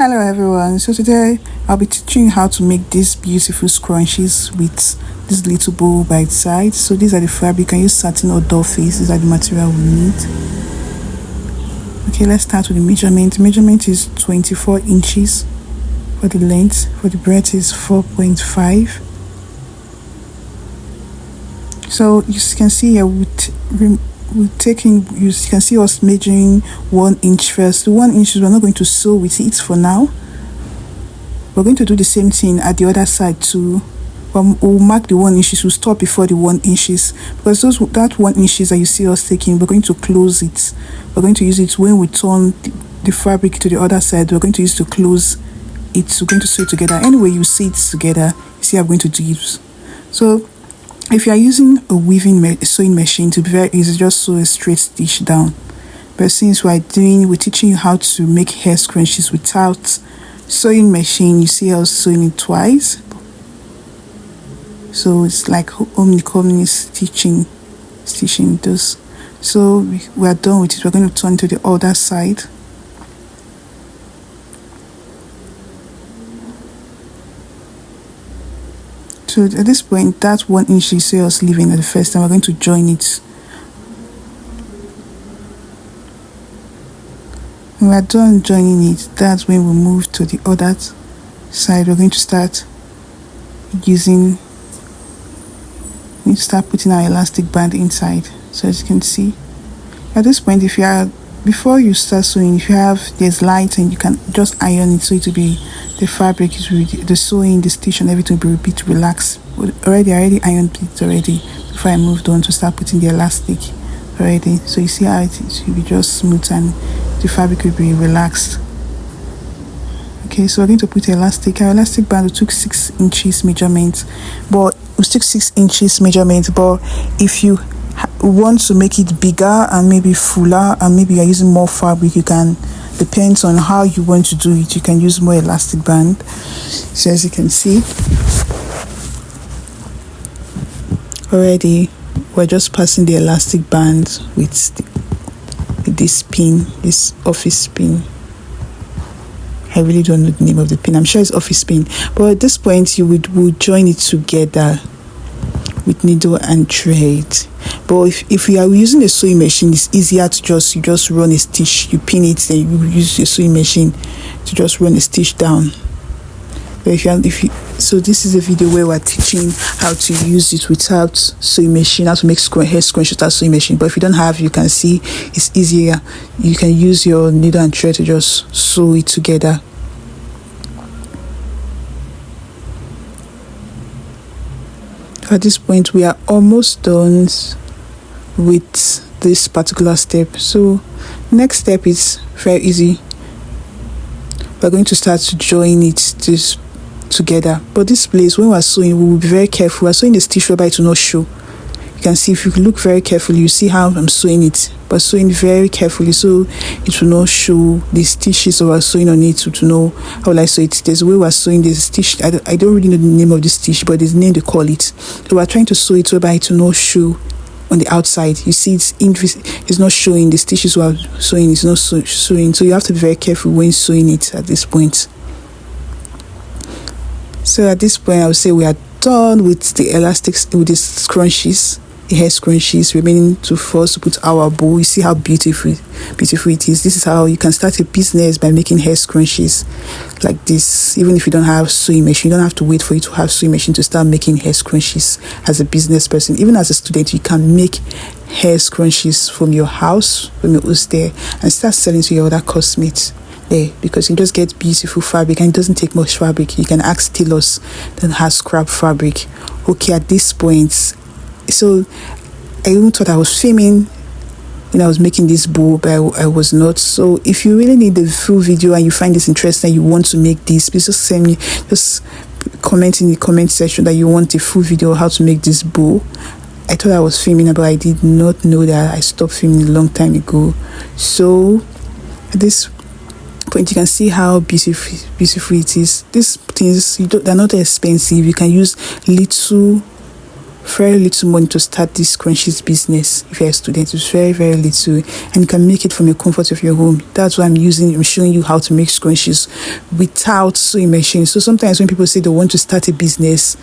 Hello everyone, so today I'll be teaching you how to make these beautiful scrunchies with this little bow by its side. So these are the fabric. You can use satin or doll face. These are the material we need. Okay, let's start with the measurement. The measurement is 24 inches for the length. For the breadth is 4.5. So you can see here you can see us measuring 1 inch first. The 1 inch we're not going to sew with it for now. We're going to do the same thing at the other side too. We'll mark the 1 inches. We'll stop before the 1 inches, because that 1 inches that you see us taking, we're going to close it. We're going to use it when we turn the fabric to the other side. We're going to use it to close it. We're going to sew it together. Anyway, you see it together. You see I'm going to do it. So if you are using a sewing machine, to be very easy, just sew a straight stitch down. But since we're teaching you how to make hair scrunchies without sewing machine, you see us sewing it twice. So it's like omni stitching those. So we are done with it. We're going to turn to the other side. So at this point, that 1 inch you see us leaving at the first time, we're going to join it. When we're done joining it, that's when we move to the other side. We're going to start putting our elastic band inside. So as you can see, at this point, before you start sewing, if there's light, and you can just iron it, so it will be the fabric, the sewing, the stitch, and everything will be a bit relaxed. I already ironed it already before I moved on to start putting the elastic already. So you see how it will be just smooth and the fabric will be relaxed. Okay, so we're going to put elastic. Our elastic band, we took 6 inches measurement, but if you want to make it bigger and maybe fuller, and maybe you're using more fabric, you can, depends on how you want to do it, you can use more elastic band. So as you can see already, we're just passing the elastic band with this pin, this office pin. I really don't know the name of the pin. I'm sure it's office pin, but at this point you would join it together with needle and thread. But if you are using a sewing machine, it's easier to just run a stitch. You pin it, then you use your sewing machine to just run a stitch down. But so this is a video where we're teaching how to use it without sewing machine, how to make hair scrunchies without sewing machine. But if you don't have, you can see it's easier. You can use your needle and thread to just sew it together. At this point, we are almost done with this particular step. So next step is very easy. We're going to start to join this together. But this place, when we're sewing, we will be very careful. We're sewing the stitch whereby it will not show. You can see, if you look very carefully, you see how I'm sewing it, but sewing very carefully so it will not show the stitches that we're sewing on it. To know how will I sew it, there's a way we're sewing this stitch. I don't really know the name of this stitch, but there's a name they call it. So we're trying to sew it whereby it will not show on the outside. You see, it's not showing. The stitches we're sewing is not showing. So you have to be very careful when sewing it at this point. So at this point, I would say we are done with the elastics, with the scrunchies, the hair scrunchies. Remaining for us to put our bow. You see how beautiful it is. This is how you can start a business, by making hair scrunchies like this. Even if you don't have sewing machine, you don't have to wait for you to have sewing machine to start making hair scrunchies. As a business person, even as a student, you can make hair scrunchies from your house, from your house there, and start selling to your other classmates there, because you just get beautiful fabric and it doesn't take much fabric. You can ask tailors that has scrap fabric. Okay, at this point, so I even thought I was filming when I was making this bow, but I was not. So if you really need the full video and you find this interesting and you want to make this, please just comment in the comment section that you want the full video of how to make this bow. I thought I was filming, but I did not know that I stopped filming a long time ago. So at this point, you can see how beautiful it is. These things, they're not expensive. You can use little very little money to start this scrunchies business. If you're a student, it's very, very little, and you can make it from the comfort of your home. That's why I'm showing you how to make scrunchies without sewing machine. So sometimes when people say they want to start a business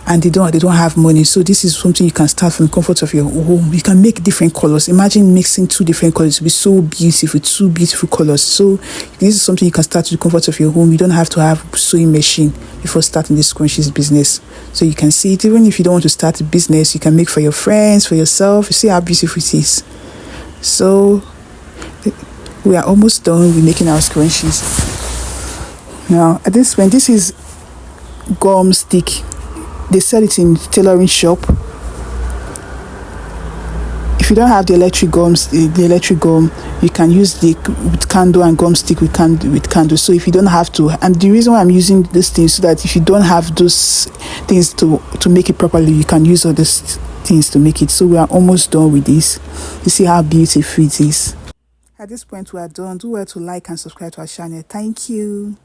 and they don't have money, so this is something you can start from the comfort of your home. You can make different colors. Imagine mixing two different colors to be so beautiful, two beautiful colors. So this is something you can start with the comfort of your home. You don't have to have sewing machine before starting this scrunchies business. So you can see it. Even if you don't want to start a business, you can make for your friends, for yourself. You see how beautiful it is. So we are almost done with making our scrunchies. Now at this point, this is gum stick. They sell it in tailoring shop. If you don't have the electric gum, you can use the with candle and gum stick with candle. So if you don't have to, and the reason why I'm using this thing so that if you don't have those things to make it properly, you can use all these things to make it. So we are almost done with this. You see how beautiful it is. At this point, we are done. Do well to like and subscribe to our channel. Thank you.